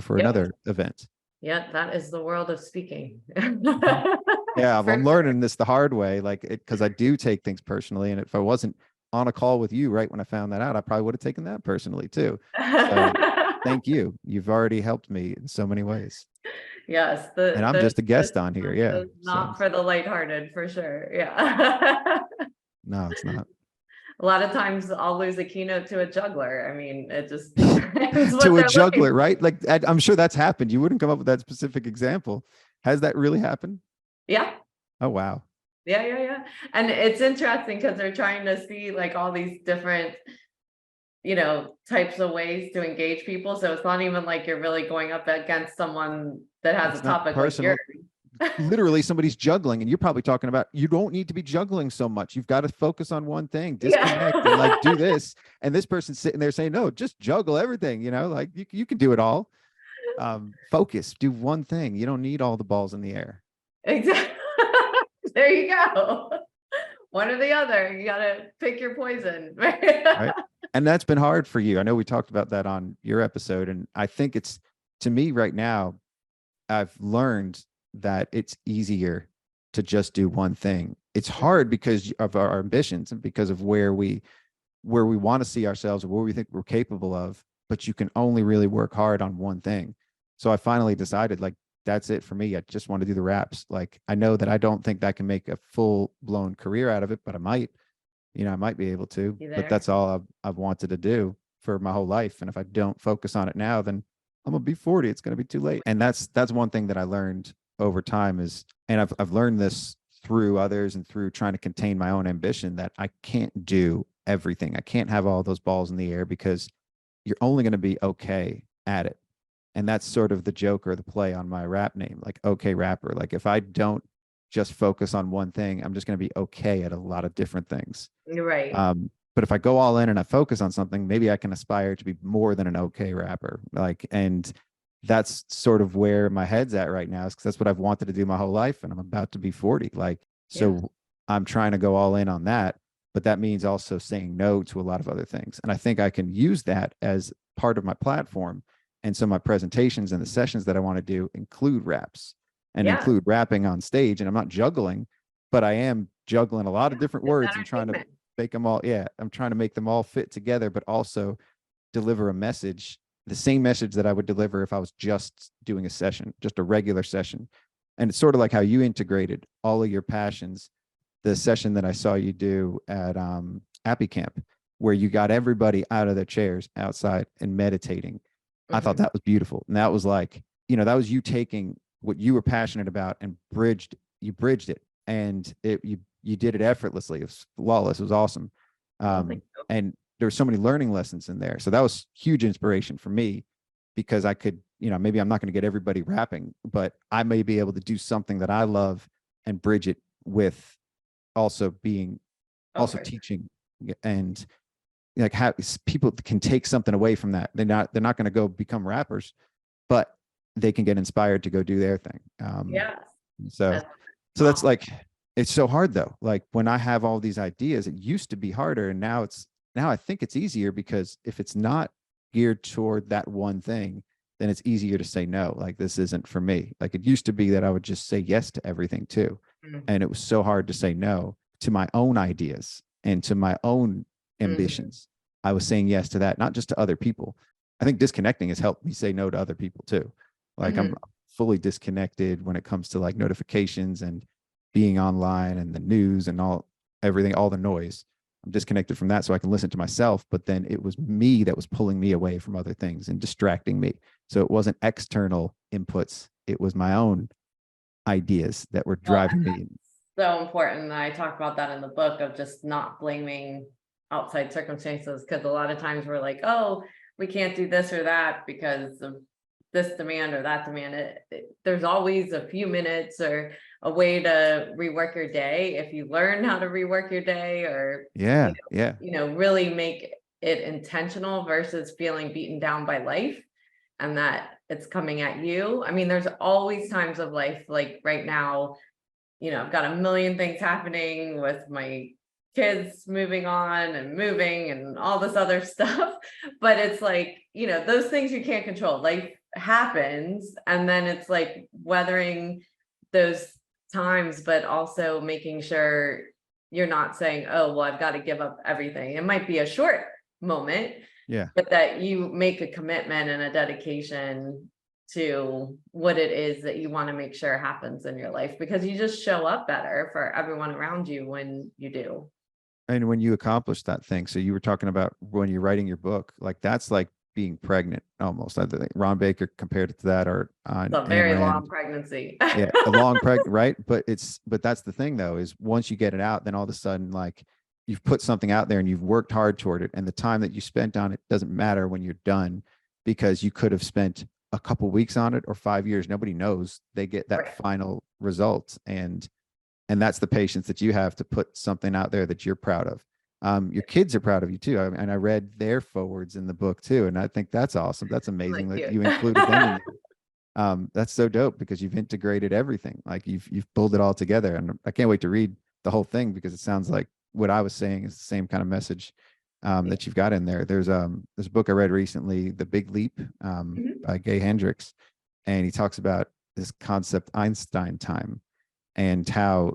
for Yep. another event. Yeah, that is the world of speaking. Mhm. Yeah, For I'm sure. learning this the hard way, like because I do take things personally, and if I wasn't on a call with you right when I found that out, I probably would have taken that personally too. So thank you. You've already helped me in so many ways, Yes, and I'm the just a guest on here. Yeah. is So not for the lighthearted, for sure. Yeah. no, it's not. A lot of times I'll lose a keynote to a juggler. I mean, it just depends what To a they're looking juggler, for. right? Like I'm sure that's happened. You wouldn't come up with that specific example. Has that really happened? Yeah. Oh wow. Yeah, yeah, yeah. And it's interesting because they're trying to see like all these different, types of ways to engage people. So it's not even like you're really going up against someone that has a It's not topic like yours. personal. Literally somebody's juggling, and you're probably talking about, you don't need to be juggling so much. You've got to focus on one thing, disconnect and like do Yeah. this. And this person's sitting there saying, no, just juggle everything, like you can do it all. Focus, do one thing. You don't need all the balls in the air. Exactly. There you go. One or the other. You got to pick your poison. Right. And that's been hard for you. I know we talked about that on your episode. And I think it's, to me right now, I've learned that it's easier to just do one thing. It's hard because of our ambitions and because of where we want to see ourselves or what we think we're capable of, but you can only really work hard on one thing. So I finally decided, like, that's it for me. I just want to do the raps. Like, I know that I don't think that can make a full blown career out of it, but I might, I might be able to, but that's all I've wanted to do for my whole life. And if I don't focus on it now, then I'm gonna be 40. It's gonna be too late. And that's one thing that I learned over time is, and I've learned this through others and through trying to contain my own ambition, that I can't do everything. I can't have all those balls in the air because you're only going to be okay at it. And that's sort of the joke or the play on my rap name, like okay rapper. Like if I don't just focus on one thing, I'm just going to be okay at a lot of different things. Right. But if I go all in and I focus on something, maybe I can aspire to be more than an okay rapper. Like, and that's sort of where my head's at right now, is because that's what I've wanted to do my whole life, and I'm about to be 40. Like, so I'm trying to go all in on that, but that means also saying no to a lot of other things. And I think I can use that as part of my platform. And so my presentations and the sessions that I want to do include raps and include rapping on stage. And I'm not juggling, but I am juggling a lot of different words and trying to make them all. Yeah. I'm trying to make them all fit together, but also deliver a message, the same message that I would deliver if I was just doing a session, just a regular session. And it's sort of like how you integrated all of your passions, the session that I saw you do at Appy Camp, where you got everybody out of their chairs outside and meditating. I thought that was beautiful. And that was like, that was you taking what you were passionate about and you bridged it. And you did it effortlessly. It was flawless. It was awesome. And there were so many learning lessons in there. So that was huge inspiration for me, because I could, maybe I'm not going to get everybody rapping, but I may be able to do something that I love and bridge it with also teaching. And like, how people can take something away from that. They're not going to go become rappers, but they can get inspired to go do their thing. So that's like, it's so hard though. Like when I have all these ideas, it used to be harder. And now I think it's easier, because if it's not geared toward that one thing, then it's easier to say no. Like, this isn't for me. Like, it used to be that I would just say yes to everything too. And it was so hard to say no to my own ideas and to my own ambitions. I was saying yes to that, not just to other people. I think disconnecting has helped me say no to other people too. Like I'm fully disconnected when it comes to like notifications and being online and the news and everything, all the noise. I'm disconnected from that so I can listen to myself. But then it was me that was pulling me away from other things and distracting me. So it wasn't external inputs. It was my own ideas that were driving me. So important. I talk about that in the book, of just not blaming outside circumstances, because a lot of times we're like, oh, we can't do this or that because of this demand or that demand. There's always a few minutes or a way to rework your day if you learn how to rework your day, or really make it intentional versus feeling beaten down by life and that it's coming at you. I mean, there's always times of life, like right now, I've got a million things happening with my kids moving on and moving and all this other stuff. But it's like, those things you can't control. Life happens. And then it's like weathering those times, but also making sure you're not saying, oh, well, I've got to give up everything. It might be a short moment, but that you make a commitment and a dedication to what it is that you want to make sure happens in your life, because you just show up better for everyone around you when you do. And when you accomplish that thing. So you were talking about when you're writing your book, like that's like being pregnant almost. I think Ron Baker compared it to that, or it's a very long pregnancy. A long pregnant, right? But that's the thing though, is once you get it out, then all of a sudden, like, you've put something out there and you've worked hard toward it. And the time that you spent on it doesn't matter when you're done, because you could have spent a couple weeks on it or 5 years. Nobody knows. They get that final result. And that's the patience that you have to put something out there that you're proud of. Your kids are proud of you too. And I read their forwards in the book too. And I think that's awesome. That's amazing that you included them in there. That's so dope because you've integrated everything. Like you've pulled it all together, and I can't wait to read the whole thing because it sounds like what I was saying is the same kind of message Yeah. that you've got in there. There's a book I read recently, The Big Leap, Mhm. by Gay Hendricks, and he talks about this concept Einstein time and how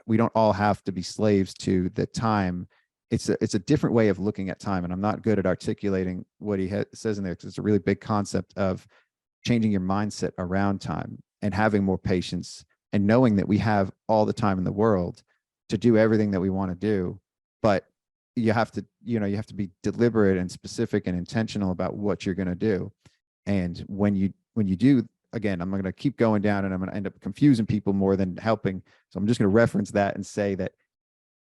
we don't all have to be slaves to the time. It's a different way of looking at time, and I'm not good at articulating what he says in there because it's a really big concept of changing your mindset around time and having more patience and knowing that we have all the time in the world to do everything that we want to do. But you have to be deliberate and specific and intentional about what you're going to do. And when you do, again, I'm going to keep going down and I'm going to end up confusing people more than helping. So I'm just going to reference that and say that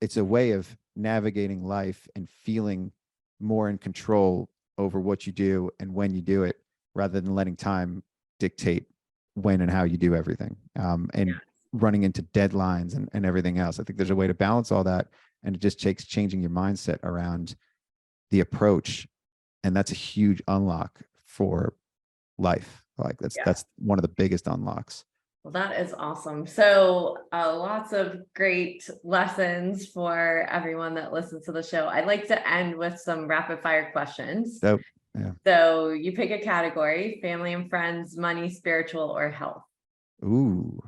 it's a way of navigating life and feeling more in control over what you do and when you do it, rather than letting time dictate when and how you do everything, and running into deadlines and everything else. I think there's a way to balance all that, and it just takes changing your mindset around the approach, and that's a huge unlock for life. Like Yeah. that's one of the biggest unlocks. Well, that is awesome. So, lots of great lessons for everyone that listens to the show. I'd like to end with some rapid fire questions. So yeah. So, you pick a category: family and friends, money, spiritual, or health. Ooh,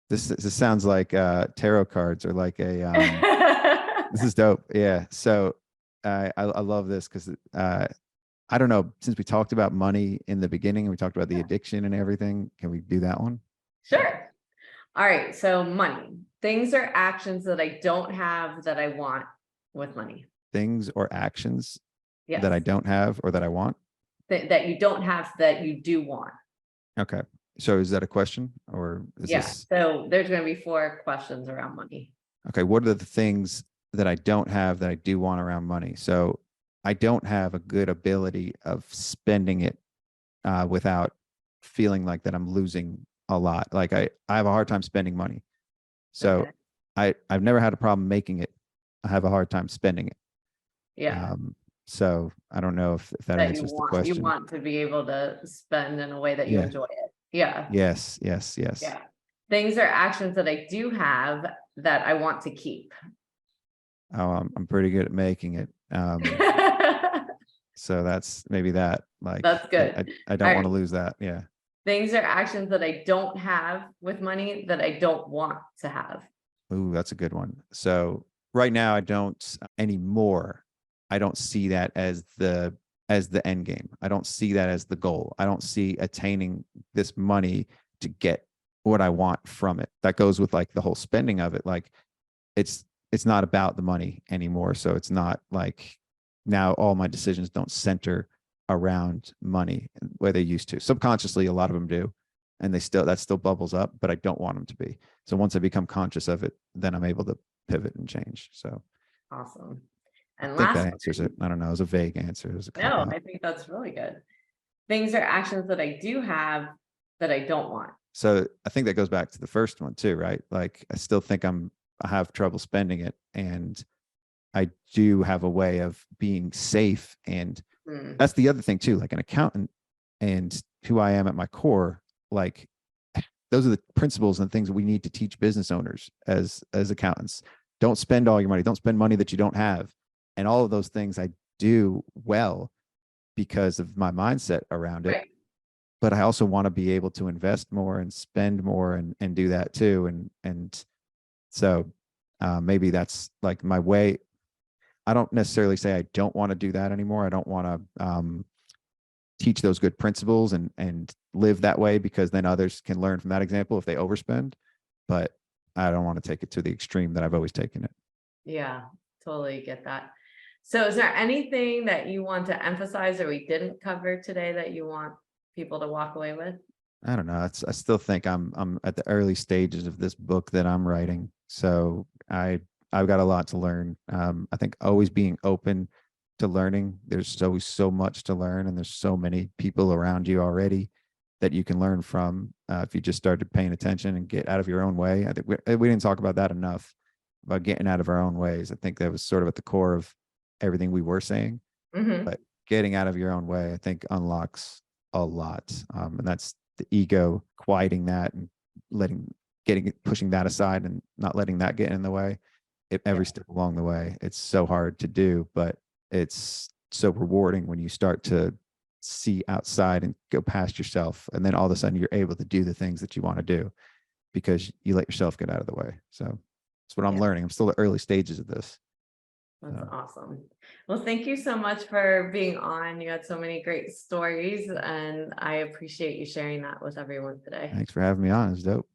this sounds like tarot cards or like a this is dope. Yeah. So I love this because I don't know, since we talked about money in the beginning and we talked about the addiction and everything, can we do that one? Sure. All right. So, money. Things or actions that I don't have that I want with money. Things or actions that I Yes. don't have or that I want. That you don't have that you do want. Okay. So is that a question or is Yeah. this So, there's going to be 4 questions around money. okay? What are the things that I don't have that I do want around money? So I don't have a good ability of spending it without feeling like that I'm losing a lot. Like I have a hard time spending money. So Okay. I've never had a problem making it. I have a hard time spending it. Yeah. Um, so I don't know if that That answers the you question. want to be able to spend in a way that you Yeah. enjoy it. Yeah. Yes. Yes. Yes. Yeah. Things or actions that I do have that I want to keep. Oh, I'm pretty good at making it. So that's maybe that. Like That's good. I All don't want to right. lose that. Yeah. Things or actions that I don't have with money that I don't want to have. Ooh, that's a good one. So right now I don't anymore. I don't see that as the end game. I don't see that as the goal. I don't see attaining this money to get what I want from it. That goes with like the whole spending of it. Like it's it's not about the money anymore. So it's not like now all my decisions don't center around money where they used to. Subconsciously, a lot of them do, and that still bubbles up, but I don't want them to be. So once I become conscious of it, then I'm able to pivot and change. So Awesome. I And think that last answers it. one. I don't know. It was a vague answer. It was a cop No, out. I think that's really good. Things or actions that I do have that I don't want. So I think that goes back to the first one too, right? Like I still think I have trouble spending it, and I do have a way of being safe. And Hmm. that's the other thing too, like an accountant and who I am at my core, like those are the principles and things that we need to teach business owners as accountants. Don't spend all your money. Don't spend money that you don't have. And all of those things I do well because of my mindset around it. Right. But I also want to be able to invest more and spend more and do that too. And so maybe that's like my way. I don't necessarily say I don't want to do that anymore. I don't want to teach those good principles and live that way because then others can learn from that example if they overspend. But I don't want to take it to the extreme that I've always taken it. Yeah, totally get that. So is there anything that you want to emphasize or we didn't cover today that you want people to walk away with? I don't know. I still think I'm at the early stages of this book that I'm writing, so I've got a lot to learn. I think always being open to learning. There's always so much to learn, and there's so many people around you already that you can learn from if you just started paying attention and get out of your own way. I think we didn't talk about that enough about getting out of our own ways. I think that was sort of at the core of everything we were saying, Hmm. but getting out of your own way, I think unlocks a lot. And that's the ego quieting that and pushing that aside and not letting that get in the way. Every step along the way, it's so hard to do, but it's so rewarding when you start to see outside and go past yourself. And then all of a sudden you're able to do the things that you want to do because you let yourself get out of the way. So that's what I'm learning. I'm still at early stages of this. That's awesome. Well, thank you so much for being on. You had so many great stories, and I appreciate you sharing that with everyone today. Thanks for having me on. It's dope.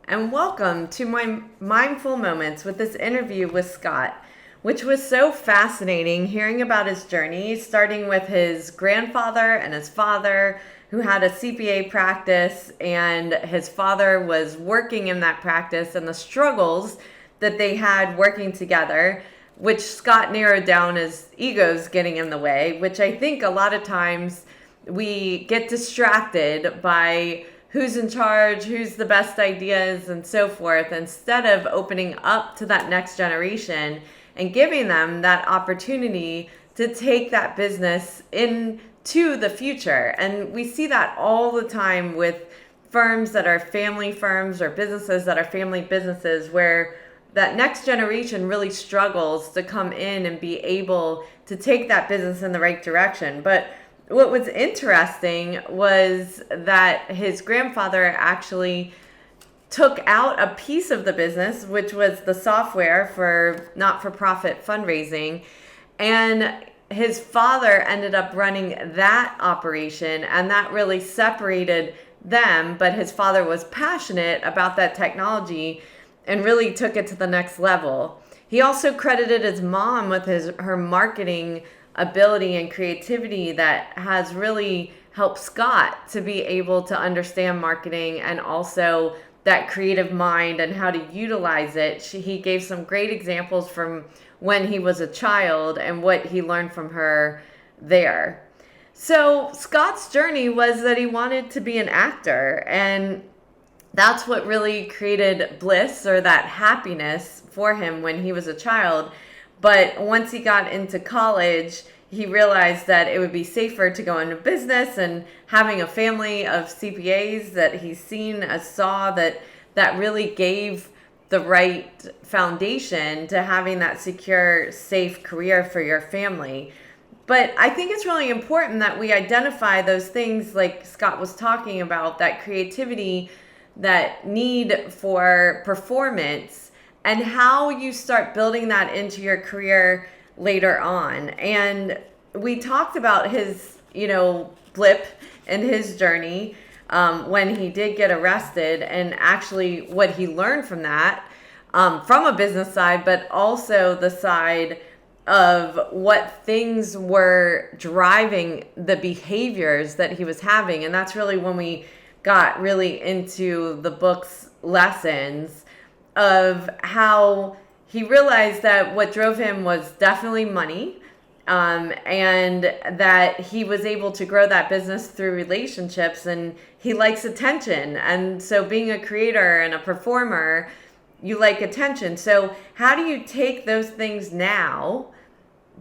And welcome to my Mindful Moments with this interview with Scott, which was so fascinating hearing about his journey, starting with his grandfather and his father, who had a CPA practice, and his father was working in that practice, and the struggles that they had working together, which Scott narrowed down as egos getting in the way, which I think a lot of times we get distracted by who's in charge, who's the best ideas, and so forth, instead of opening up to that next generation and giving them that opportunity to take that business into the future. And we see that all the time with firms that are family firms or businesses that are family businesses, where that next generation really struggles to come in and be able to take that business in the right direction. But what was interesting was that his grandfather actually took out a piece of the business, which was the software for not-for-profit fundraising, and his father ended up running that operation, and that really separated them. But his father was passionate about that technology and really took it to the next level. He also credited his mom with her marketing ability and creativity that has really helped Scott to be able to understand marketing and also that creative mind and how to utilize it. He gave some great examples from when he was a child and what he learned from her there. So Scott's journey was that he wanted to be an actor, and that's what really created bliss or that happiness for him when he was a child. But once he got into college, he realized that it would be safer to go into business, and having a family of CPAs that he's seen saw that really gave the right foundation to having that secure, safe career for your family. But I think it's really important that we identify those things like Scott was talking about, that creativity, that need for performance, and how you start building that into your career later on. And we talked about his, blip in his journey when he did get arrested, and actually what he learned from that, from a business side, but also the side of what things were driving the behaviors that he was having. And that's really when we got really into the book's lessons of how he realized that what drove him was definitely money, and that he was able to grow that business through relationships, and he likes attention. And so being a creator and a performer, you like attention. So how do you take those things now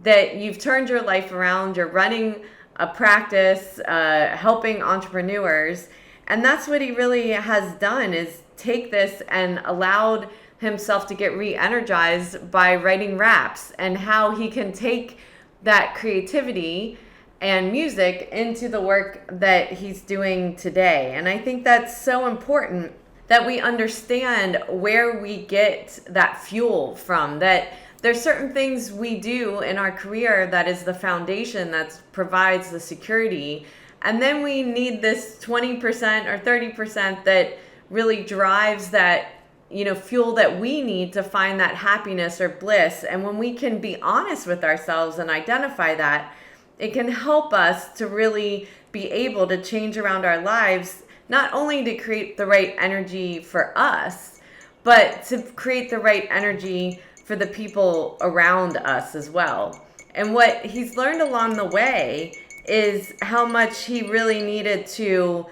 that you've turned your life around, you're running a practice, helping entrepreneurs? And that's what he really has done, is take this and allowed himself to get re-energized by writing raps, and how he can take that creativity and music into the work that he's doing today. And I think that's so important that we understand where we get that fuel from, that there's certain things we do in our career that is the foundation that provides the security. And then we need this 20% or 30% that really drives that, fuel that we need to find that happiness or bliss. And when we can be honest with ourselves and identify that, it can help us to really be able to change around our lives, not only to create the right energy for us, but to create the right energy for the people around us as well. And what he's learned along the way is how much he really needed to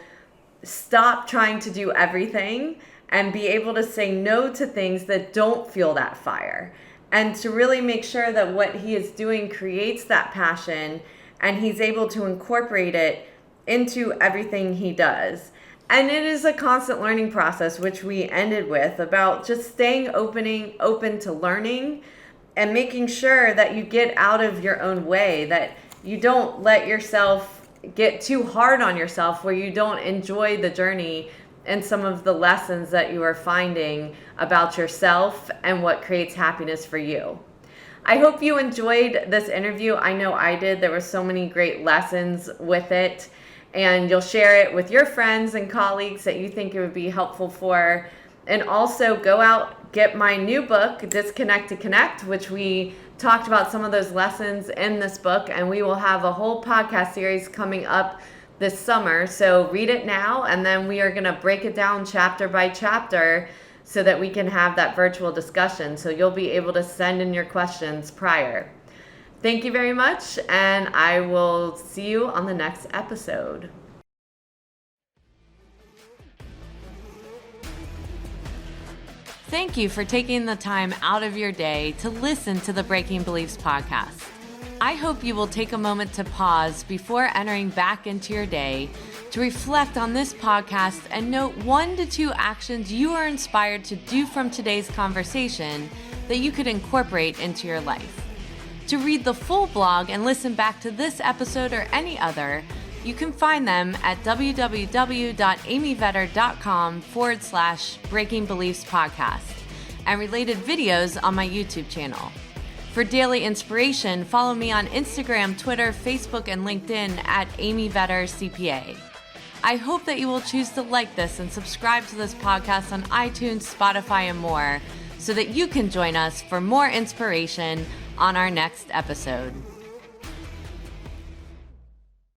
stop trying to do everything and be able to say no to things that don't fuel that fire, and to really make sure that what he is doing creates that passion, and he's able to incorporate it into everything he does. And it is a constant learning process, which we ended with, about just staying open to learning and making sure that you get out of your own way, that you don't let yourself get too hard on yourself, where you don't enjoy the journey and some of the lessons that you are finding about yourself and what creates happiness for you. I hope you enjoyed this interview. I know I did. There were so many great lessons with it, and you'll share it with your friends and colleagues that you think it would be helpful for. And also go out, get my new book, Disconnect to Connect, which we talked about some of those lessons in this book, and we will have a whole podcast series coming up this summer. So read it now, and then we are going to break it down chapter by chapter so that we can have that virtual discussion. So you'll be able to send in your questions prior. Thank you very much, and I will see you on the next episode. Thank you for taking the time out of your day to listen to the Breaking Beliefs podcast. I hope you will take a moment to pause before entering back into your day to reflect on this podcast and note 1 to 2 actions you are inspired to do from today's conversation that you could incorporate into your life. To read the full blog and listen back to this episode or any other, you can find them at www.amyvetter.com/Breaking Beliefs podcast and related videos on my YouTube channel. For daily inspiration, follow me on Instagram, Twitter, Facebook, and LinkedIn at Amy Vetter CPA. I hope that you will choose to like this and subscribe to this podcast on iTunes, Spotify, and more so that you can join us for more inspiration on our next episode.